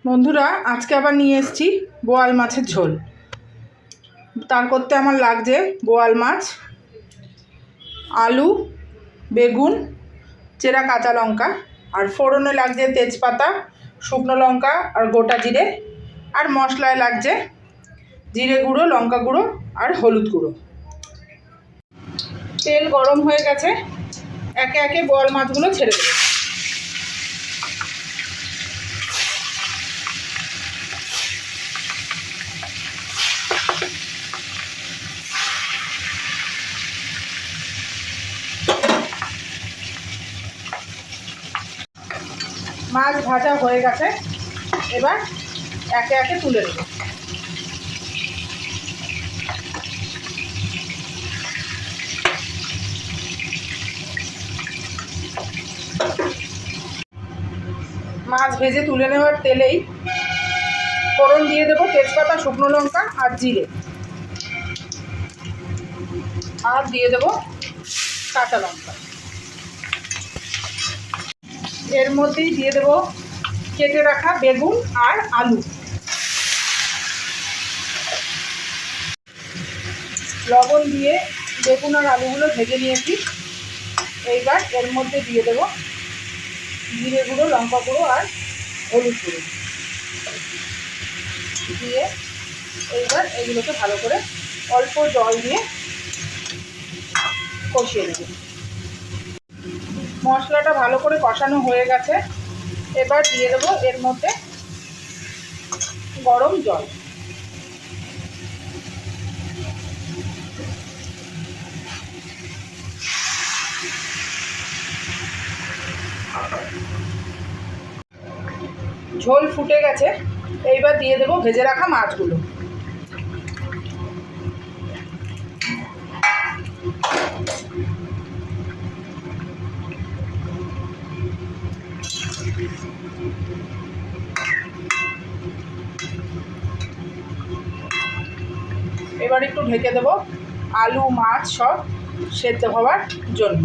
বন্ধুরা, আজকে আবার নিয়ে এসেছি বোয়াল মাছের ঝোল। তার করতে আমার লাগছে বোয়াল মাছ, আলু, বেগুন, চেরা কাঁচা লঙ্কা, আর ফোড়নে লাগছে তেজপাতা, শুকনো লঙ্কা আর গোটা জিরে, আর মশলায় লাগছে জিরে গুঁড়ো, লঙ্কা গুঁড়ো আর হলুদ গুঁড়ো। তেল গরম হয়ে গেছে, একে একে বোয়াল মাছগুলো ছেড়ে দেবো। মাছ ভাজা হয়ে গেছে, এবার একে একে তুলে দেবো। মাছ ভেজে তুলে নেওয়ার তেলেই ফোড়ন দিয়ে দেবো তেজপাতা, শুকনো লঙ্কা আর জিরে, আর দিয়ে দেবো কাঁচা লঙ্কা। এর মধ্যেই দিয়ে দেবো কেটে রাখা বেগুন আর আলু। লবণ দিয়ে বেগুন আর আলুগুলো ভেজে নিয়েছি। এইবার এর মধ্যে দিয়ে দেবো জিরে গুঁড়ো, লঙ্কা গুঁড়ো আর হলুদ গুঁড়ো দিয়ে এইবার এগুলোকে ভালো করে অল্প জল দিয়ে কষিয়ে নেব। মশলাটা ভালো করে কষানো হয়ে গেছে, এবার দিয়ে দেবো এর মধ্যে গরম জল। ঝোল ফুটে গেছে, এইবার দিয়ে দেবো ভেজে রাখা মাছগুলো। এবার একটু ঢেকে দেবো আলু মাছ সব সেদ্ধ হওয়ার জন্য।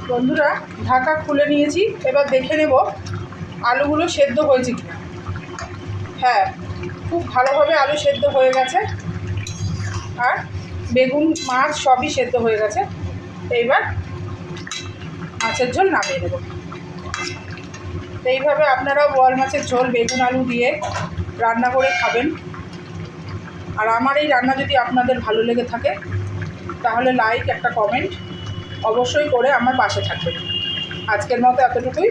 বন্ধুরা, ঢাকা খুলে নিয়েছি, এবার দেখে নেব আলুগুলো সেদ্ধ হয়েছে কি। হ্যাঁ, খুব ভালোভাবে আলু সেদ্ধ হয়ে গেছে, আর বেগুন মাছ সবই সেদ্ধ হয়ে গেছে। এইবার মাছের ঝোল নামিয়ে দেবো। এইভাবে আপনারাও বোয়াল মাছের ঝোল বেগুন আলু দিয়ে রান্না করে খাবেন। আর আমার এই রান্না যদি আপনাদের ভালো লেগে থাকে তাহলে লাইক, একটা কমেন্ট অবশ্যই করে আমার পাশে থাকবেন। আজকের মতো এতটুকুই।